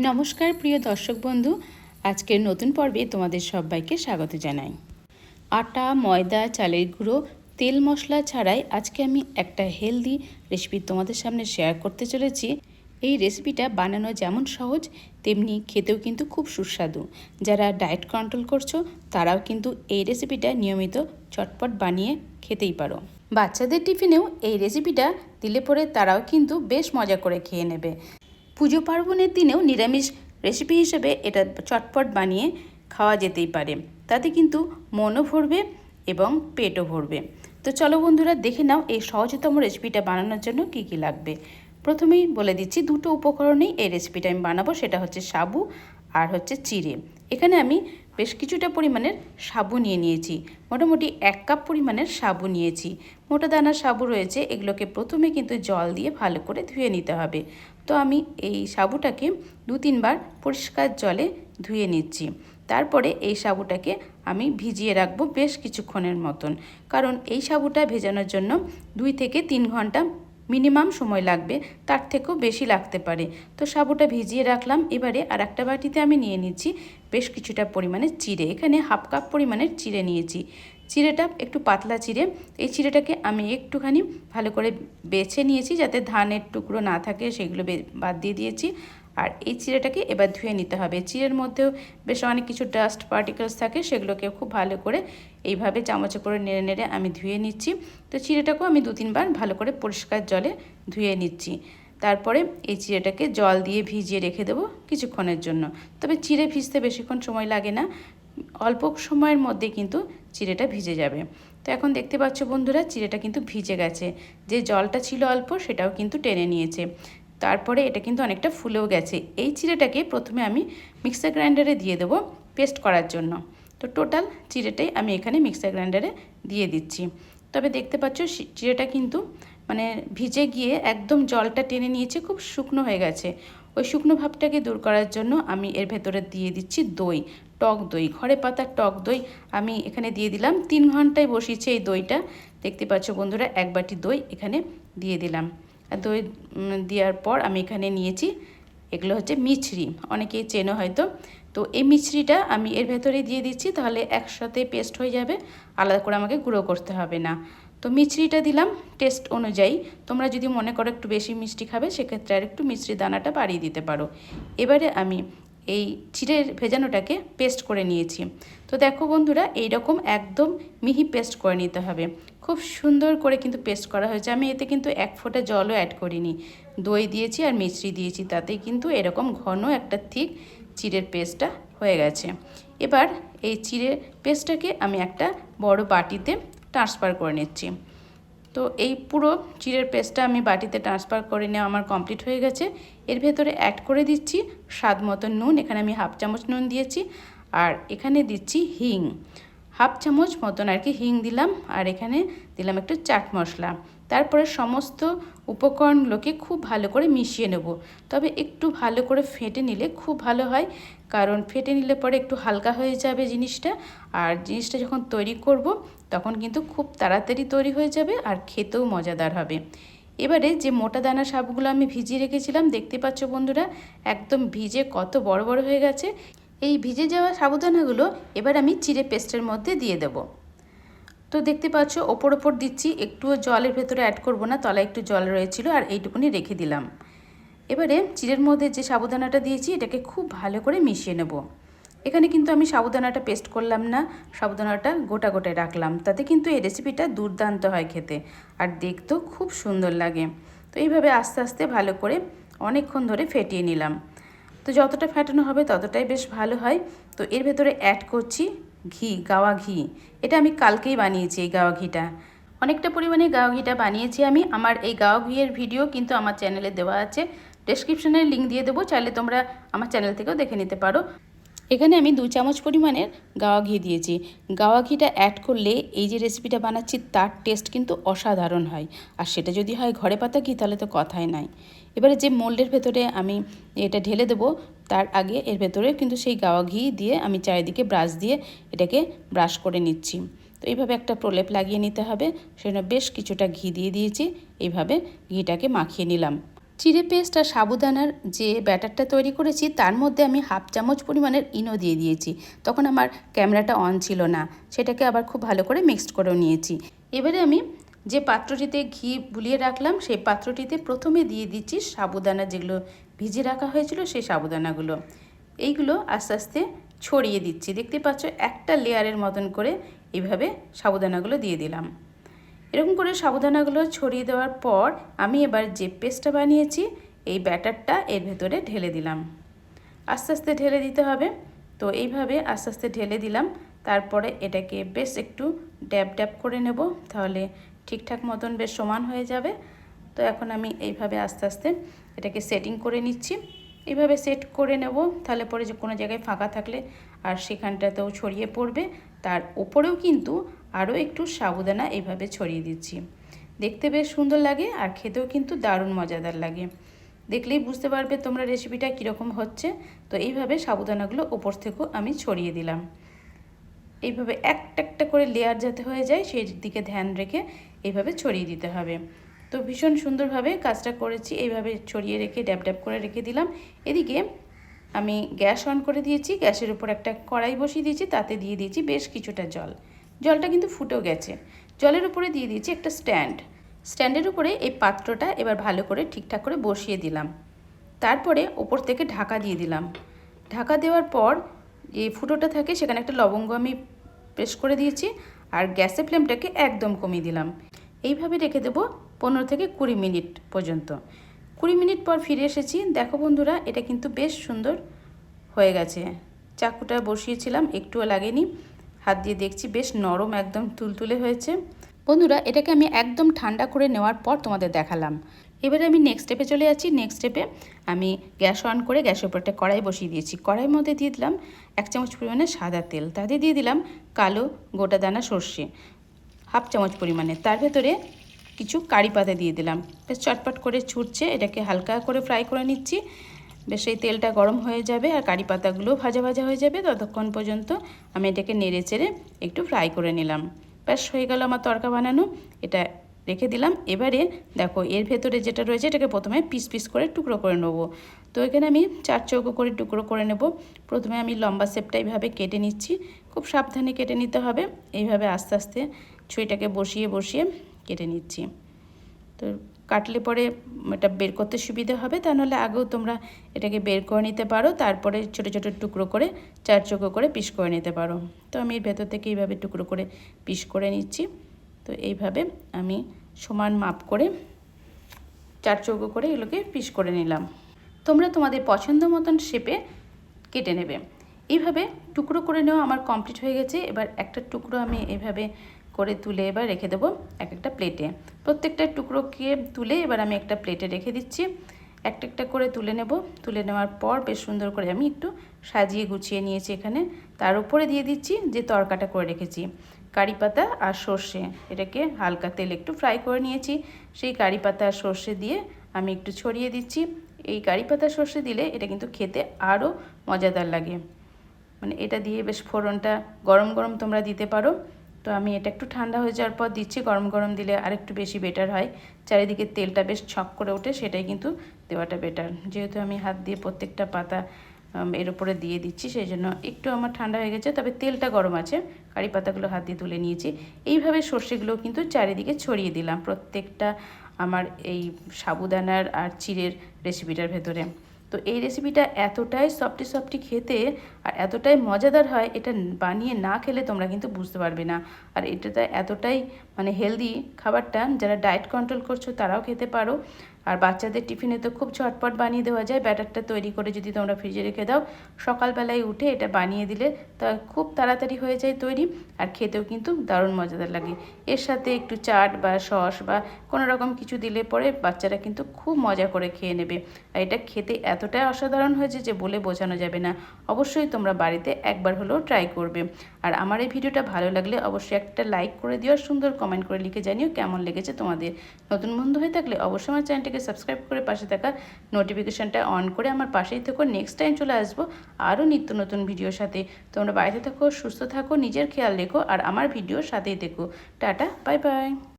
নমস্কার প্রিয় দর্শক বন্ধু, আজকের নতুন পর্বে তোমাদের সবাইকে স্বাগত জানাই। আটা, ময়দা, চালের গুঁড়ো, তেল মশলা ছাড়াই আজকে আমি একটা হেলদি রেসিপি তোমাদের সামনে শেয়ার করতে চলেছি। এই রেসিপিটা বানানো যেমন সহজ তেমনি খেতেও কিন্তু খুব সুস্বাদু। যারা ডায়েট কন্ট্রোল করছো তারাও কিন্তু এই রেসিপিটা নিয়মিত চটপট বানিয়ে খেতেই পারো। বাচ্চাদের টিফিনেও এই রেসিপিটা দিলে পরে তারাও কিন্তু বেশ মজা করে খেয়ে নেবে। পুজো পার্বণের দিনেও নিরামিষ রেসিপি হিসেবে এটা চটপট বানিয়ে খাওয়া যেতেই পারে। তাতে কিন্তু মনও ভরবে এবং পেটও ভরবে। তো চলো বন্ধুরা, দেখে নাও এই সহজতম রেসিপিটা বানানোর জন্য কি কি লাগবে। প্রথমেই বলে দিচ্ছি, দুটো উপকরণেই এই রেসিপিটা আমি বানাবো। সেটা হচ্ছে সাবু আর হচ্ছে চিড়ে। এখানে আমি বেশ কিছুটা পরিমাণের সাবু নিয়েছি, মোটামুটি 1 কাপ পরিমাণের সাবু নিয়েছি। মোটা দানার সাবু রয়েছে, এগুলোকে প্রথমে কিন্তু জল দিয়ে ভালো করে ধুয়ে নিতে হবে। তো আমি এই সাবুটাকে 2-3 বার পরিষ্কার জলে ধুয়ে নিচ্ছি। তারপরে এই সাবুটাকে আমি ভিজিয়ে রাখবো বেশ কিছুক্ষণের মতন, কারণ এই সাবুটা ভেজানোর জন্য 2 থেকে 3 ঘন্টা মিনিমাম সময় লাগবে, তার থেকেও বেশি লাগতে পারে। তো সাবুটা ভিজিয়ে রাখলাম। এবারে আর একটা বাটিতে আমি নিয়ে নিচ্ছি বেশ কিছুটা পরিমাণের চিড়ে। এখানে 1/2 কাপ পরিমাণের চিড়ে নিয়েছি। চিড়েটা একটু পাতলা চিড়ে। এই চিড়েটাকে আমি একটুখানি ভালো করে বেছে নিয়েছি, যাতে ধানের টুকরো না থাকে, সেগুলো বাদ দিয়ে দিয়েছি। আর এই চিড়েটাকে এবার ধুয়ে নিতে হবে। চিড়ের মধ্যেও বেশ অনেক কিছু ডাস্ট পার্টিকেলস থাকে, সেগুলোকে খুব ভালো করে এইভাবে চামচে করে নেড়ে নেড়ে আমি ধুয়ে নিচ্ছি। তো চিড়েটাকেও আমি 2-3 বার ভালো করে পরিষ্কার জলে ধুয়ে নিচ্ছি। তারপরে এই চিড়েটাকে জল দিয়ে ভিজিয়ে রেখে দেবো কিছুক্ষণের জন্য। তবে চিড়ে ভিজতে বেশিক্ষণ সময় লাগে না, অল্প সময়ের মধ্যে কিন্তু চিড়েটা ভিজে যাবে। তো এখন দেখতে পাচ্ছ বন্ধুরা, চিড়েটা কিন্তু ভিজে গেছে। যে জলটা ছিল অল্প, সেটাও কিন্তু টেনে নিয়েছে। তারপরে এটা কিন্তু অনেকটা ফুলেও গেছে। এই চিড়েটাকে প্রথমে আমি মিক্সার গ্রাইন্ডারে দিয়ে দেবো পেস্ট করার জন্য। তো টোটাল চিড়েটাই আমি এখানে মিক্সার গ্রাইন্ডারে দিয়ে দিচ্ছি। তবে দেখতে পাচ্ছ চিড়েটা কিন্তু মানে ভিজে গিয়ে একদম জলটা টেনে নিয়েছে, খুব শুকনো হয়ে গেছে। ওই শুকনো ভাবটাকে দূর করার জন্য আমি এর ভেতরে দিয়ে দিচ্ছি দই, টক দই, ঘরে পাতা টক দই আমি এখানে দিয়ে দিলাম। 3 ঘন্টায় বসিয়েছি এই দইটা। দেখতে পাচ্ছ বন্ধুরা, 1 বাটি দই এখানে দিয়ে দিলাম। দই দেওয়ার পর আমি এখানে নিয়েছি, এগুলো হচ্ছে মিছরি, অনেকেই চেনো হয়তো। তো এই মিছরিটা আমি এর ভেতরে দিয়ে দিচ্ছি, তাহলে একসাথে পেস্ট হয়ে যাবে, আলাদা করে আমাকে গুঁড়ো করতে হবে না। তো মিছরিটা দিলাম টেস্ট অনুযায়ী। তোমরা যদি মনে করো একটু বেশি মিষ্টি খাবে, সেক্ষেত্রে আর একটু মিছরি দানাটা বাড়িয়ে দিতে পারো। এবারে আমি এই চিড়ের ভেজানোটাকে পেস্ট করে নিয়েছি। তো দেখো বন্ধুরা, এইরকম একদম মিহি পেস্ট করে নিতে হবে। খুব সুন্দর করে কিন্তু পেস্ট করা হয়েছে। আমি এতে কিন্তু 1 ফোঁটা জলও অ্যাড করিনি, দই দিয়েছি আর মিছরি দিয়েছি, তাতেই কিন্তু এরকম ঘন একটা থিক চিড়ের পেস্টটা হয়ে গেছে। এবার এই চিড়ের পেস্টটাকে আমি একটা বড় বাটিতে ট্রান্সফার করে নিচ্ছি। তো এই পুরো চিড়ের পেস্টটা আমি বাটিতে ট্রান্সফার করে নেওয়া আমার কমপ্লিট হয়ে গেছে। এর ভেতরে অ্যাড করে দিচ্ছি স্বাদ মতো নুন। এখানে আমি 1/2 চামচ নুন দিয়েছি। আর এখানে দিচ্ছি হিং, 1/2 চামচ মতন আর কি হিং দিলাম। আর এখানে দিলাম একটু চাট মশলা। তারপরে সমস্ত উপকরণগুলোকে খুব ভালো করে মিশিয়ে নেব। তবে একটু ভালো করে ফেটে নিলে খুব ভালো হয়, কারণ ফেটে নিলে পরে একটু হালকা হয়ে যাবে জিনিসটা। আর জিনিসটা যখন তৈরি করব তখন কিন্তু খুব তাড়াতাড়ি তৈরি হয়ে যাবে আর খেতেও মজাদার হবে। এবারে যে মোটা দানা সাবগুলো আমি ভিজিয়ে রেখেছিলাম, দেখতে পাচ্ছ বন্ধুরা, একদম ভিজে কত বড় বড় হয়ে গেছে। এই ভিজে যাওয়া সাবুদানাগুলো এবার আমি চিড়ে পেস্টের মধ্যে দিয়ে দেব। তো দেখতে পাচ্ছ ওপর ওপর দিচ্ছি, একটুও জলের ভেতরে অ্যাড করব না, তলায় একটু জল রয়েছিল আর এইটুকুনি রেখে দিলাম। এবারে চিড়ের মধ্যে যে সাবুদানাটা দিয়েছি এটাকে খুব ভালো করে মিশিয়ে নেব। এখানে কিন্তু আমি সাবুদানাটা পেস্ট করলাম না, সাবুদানাটা গোটা গোটায় রাখলাম। তাতে কিন্তু এই রেসিপিটা দুর্দান্ত হয় খেতে, আর দেখতেও খুব সুন্দর লাগে। তো এইভাবে আস্তে আস্তে ভালো করে অনেকক্ষণ ধরে ফেটিয়ে নিলাম। তো যতটা ফেটানো হবে ততটাই বেশ ভালো হয়। তো এর ভেতরে অ্যাড করছি ঘি, গাওয়া ঘি। এটা আমি কালকেই বানিয়েছি এই গাওয়া ঘিটা। অনেকটা পরিমাণে গাওয়া ঘিটা বানিয়েছি আমি। আমার এই গাওয়া ঘিয়ের ভিডিও কিন্তু আমার চ্যানেলে দেওয়া আছে, ডেসক্রিপশনে লিঙ্ক দিয়ে দেবো, চাইলে তোমরা আমার চ্যানেল থেকেও দেখে নিতে পারো। এখানে আমি 2 চামচ পরিমাণের গাওয়া ঘি দিয়েছি। গাওয়া ঘিটা অ্যাড করলে এই যে রেসিপিটা বানাচ্ছি তার টেস্ট কিন্তু অসাধারণ হয়। আর সেটা যদি হয় ঘরে পাতা ঘি, তাহলে তো কথাই নাই। এবারে যে মোল্ডের ভেতরে আমি এটা ঢেলে দেবো, তার আগে এর ভেতরে কিন্তু সেই গাওয়া ঘি দিয়ে আমি চারিদিকে ব্রাশ দিয়ে এটাকে ব্রাশ করে নিচ্ছি। তো এইভাবে একটা প্রলেপ লাগিয়ে নিতে হবে। সেজন্য বেশ কিছুটা ঘি দিয়ে দিয়েছি, এইভাবে ঘিটাকে মাখিয়ে নিলাম। চিড়ে পেস্ট আর সাবুদানার যে ব্যাটারটা তৈরি করেছি তার মধ্যে আমি হাফ চামচ পরিমাণের ইনো দিয়ে দিয়েছি। তখন আমার ক্যামেরাটা অন ছিল না, সেটাকে আবার খুব ভালো করে মিক্সড করেও নিয়েছি। এবারে আমি যে পাত্রটিতে ঘি বুলিয়ে রাখলাম সেই পাত্রটিতে প্রথমে দিয়ে দিচ্ছি সাবুদানা, যেগুলো ভিজিয়ে রাখা হয়েছিল সেই সাবুদানাগুলো। এইগুলো আস্তে আস্তে ছড়িয়ে দিচ্ছি। দেখতে পাচ্ছ একটা লেয়ারের মতন করে এইভাবে সাবুদানাগুলো দিয়ে দিলাম। এরকম করে সাবুদানাগুলো ছড়িয়ে দেওয়ার পর আমি এবার যে পেস্টটা বানিয়েছি এই ব্যাটারটা এর ভেতরে ঢেলে দিলাম। আস্তে আস্তে ঢেলে দিতে হবে। তো এইভাবে আস্তে আস্তে ঢেলে দিলাম। তারপরে এটাকে বেশ একটু ড্যাব ড্যাব করে নেব, তাহলে ঠিকঠাক মতন বেশ সমান হয়ে যাবে। তো এখন আমি এইভাবে আস্তে আস্তে এটাকে সেটিং করে নিচ্ছি। এইভাবে সেট করে নেব, তাহলে পরে যে কোনো জায়গায় ফাঁকা থাকলে আর সেখানটাতেও ছড়িয়ে পড়বে। তার উপরেও কিন্তু আরও একটু সাবুদানা এইভাবে ছড়িয়ে দিচ্ছি। দেখতে বেশ সুন্দর লাগে আর খেতেও কিন্তু দারুণ মজাদার লাগে। দেখলেই বুঝতে পারবে তোমরা রেসিপিটা কীরকম হচ্ছে। তো এইভাবে সাবুদানাগুলো ওপর থেকেও আমি ছড়িয়ে দিলাম। এইভাবে একটা একটা করে লেয়ার যাতে হয়ে যায় সেই দিকে ধ্যান রেখে এইভাবে ছড়িয়ে দিতে হবে। তো ভীষণ সুন্দরভাবে কাজটা করেছি। এইভাবে ছড়িয়ে রেখে ড্যাব ড্যাব করে রেখে দিলাম। এদিকে আমি গ্যাস অন করে দিয়েছি, গ্যাসের উপর একটা কড়াই বসিয়ে দিয়েছি, তাতে দিয়ে দিয়েছি বেশ কিছুটা জল। জলটা কিন্তু ফুটেও গেছে। জলের উপরে দিয়ে দিয়েছি একটা স্ট্যান্ডের উপরে এই পাত্রটা এবার ভালো করে ঠিকঠাক করে বসিয়ে দিলাম। তারপরে ওপর থেকে ঢাকা দিয়ে দিলাম। ঢাকা দেওয়ার পর যে ফুটোটা থাকে সেখানে একটা লবঙ্গ আমি প্রেস করে দিয়েছি আর গ্যাসের ফ্লেমটাকে একদম কমিয়ে দিলাম। এইভাবে রেখে দেবো 15 থেকে 20 মিনিট পর্যন্ত। 20 মিনিট পর ফিরে এসেছি। দেখো বন্ধুরা, এটা কিন্তু বেশ সুন্দর হয়ে গেছে। চাকুটা বসিয়েছিলাম, একটুও লাগেনি। হাত দিয়ে দেখছি বেশ নরম, একদম তুলতুলে হয়েছে। বন্ধুরা, এটাকে আমি একদম ঠান্ডা করে নেওয়ার পর তোমাদের দেখালাম। এবারে আমি নেক্সট স্টেপে চলে যাচ্ছি। নেক্সট স্টেপে আমি গ্যাস অন করে গ্যাসের উপর একটা কড়াই বসিয়ে দিয়েছি। কড়াইয়ের মধ্যে দিয়ে দিলাম 1 চামচ পরিমাণে সাদা তেল, তাতে দিয়ে দিলাম কালো গোটা দানা সর্ষে হাফ চামচ পরিমাণে। তার ভেতরে কিছু কারি পাতা দিয়ে দিলাম। বেশ চটপট করে ছুটছে, এটাকে হালকা করে ফ্রাই করে নিচ্ছি। বেশ এই তেলটা গরম হয়ে যাবে আর কারি পাতাগুলো ভাজা ভাজা হয়ে যাবে। ততক্ষণ পর্যন্ত আমি এটাকে নেড়ে চেড়ে একটু ফ্রাই করে নিলাম। ব্যাস হয়ে গেল আমার তড়কা বানানো। এটা রেখে দিলাম। এবারে দেখো এর ভেতরে যেটা রয়েছে এটাকে প্রথমে পিস পিস করে টুকরো করে নেবো। তো এখানে আমি 4 চৌকো করে টুকরো করে নেব। প্রথমে আমি লম্বা শেপটা এইভাবে কেটে নিচ্ছি। খুব সাবধানে কেটে নিতে হবে। এইভাবে আস্তে আস্তে ছুরিটাকে বসিয়ে বসিয়ে কেটে নিচ্ছি। তো কাটলে পরে এটা বের করতে সুবিধা হবে, তা নাহলে আগেও তোমরা এটাকে বের করে নিতে পারো। তারপরে ছোটো ছোটো টুকরো করে 4 চৌকো করে পিস করে নিতে পারো। তো আমি এর ভেতর থেকে এইভাবে টুকরো করে পিস করে নিচ্ছি। তো এইভাবে আমি সমান মাপ করে 4 চৌকো করে এগুলোকে পিস করে নিলাম। তোমরা তোমাদের পছন্দ মতন শেপে কেটে নেবে। এইভাবে টুকরো করে নেওয়া আমার কমপ্লিট হয়ে গেছে। এবার একটা টুকরো আমি এইভাবে করে তুলে এবার রেখে দেবো একটা প্লেটে। প্রত্যেকটা টুকরোকে তুলে এবার আমি একটা প্লেটে রেখে দিচ্ছি। একটা একটা করে তুলে নেব। তুলে নেওয়ার পর বেশ সুন্দর করে আমি একটু সাজিয়ে গুছিয়ে নিয়েছি এখানে। তার উপরে দিয়ে দিচ্ছি যে তরকাটা করে রেখেছি, কারি পাতা আর সর্ষে। এটাকে হালকা তেলে একটু ফ্রাই করে নিয়েছি। সেই কারি পাতা আর সর্ষে দিয়ে আমি একটু ছড়িয়ে দিচ্ছি। এই কারি পাতা সর্ষে দিলে এটা কিন্তু খেতে আরও মজাদার লাগে। মানে এটা দিয়ে বেশ ফোড়নটা গরম গরম তোমরা দিতে পারো। তো আমি এটা একটু ঠান্ডা হয়ে যাওয়ার পর দিচ্ছি। গরম গরম দিলে আরেকটু বেশি বেটার হয়। চারিদিকে তেলটা বেশ ছক করে ওঠে, সেটাই কিন্তু দেওয়াটা বেটার। যেহেতু আমি হাত দিয়ে প্রত্যেকটা পাতা এর উপরে দিয়ে দিচ্ছি, সেই জন্য একটু আমার ঠান্ডা হয়ে গেছে, তবে তেলটা গরম আছে। কারি পাতাগুলো হাত দিয়ে তুলে নিয়েছি। এইভাবে সর্ষেগুলো কিন্তু চারিদিকে ছড়িয়ে দিলাম প্রত্যেকটা আমার এই সাবুদানার আর চিড়ের রেসিপিটার ভেতরে। তো এই রেসিপিটা এতটাই সফটি খেতে আর এতটাই মজাদার হয়, এটা বানিয়ে না খেলে তোমরা কিন্তু বুঝতে পারবে না। আর এটা এতটাই মানে হেলদি খাবারটা, যারা ডায়েট কন্ট্রোল করছো তারাও খেতে পারো। আর বাচ্চাদের টিফিনে তো খুব ঝটপট বানিয়ে দেওয়া যায়। ব্যাটারটা তৈরি করে যদি তোমরা ফ্রিজে রেখে দাও, সকালবেলায় উঠে এটা বানিয়ে দিলে তা খুব তাড়াতাড়ি হয়ে যায় তৈরি। আর খেতেও কিন্তু দারুণ মজাদার লাগে। এর সাথে একটু চাট বা সস বা কোনো রকম কিছু দিলে পরে বাচ্চারা কিন্তু খুব মজা করে খেয়ে নেবে। আর এটা খেতে এতটাই অসাধারণ হয়েছে যে বলে বোঝানো যাবে না। অবশ্যই তোমরা বাড়িতে একবার হলেও ট্রাই করবে। আর আমার এই ভিডিওটা ভালো লাগলে অবশ্যই একটা লাইক করে দিও, সুন্দর কমেন্ট করে লিখে জানিও কেমন লেগেছে তোমাদের। নতুন বন্ধু হয়ে থাকলে অবশ্যই আমার চ্যানেলটাকে সাবস্ক্রাইব করে পাশে থাকা নোটিফিকেশানটা অন করে আমার পাশেই থেকো। নেক্সট টাইম চলে আসবো আরও নিত্য নতুন ভিডিওর সাথে। তোমরা বাড়িতে থাকো, সুস্থ থাকো, নিজের খেয়াল রেখো আর আমার ভিডিওর সাথেই থেকো। Tata, bye bye.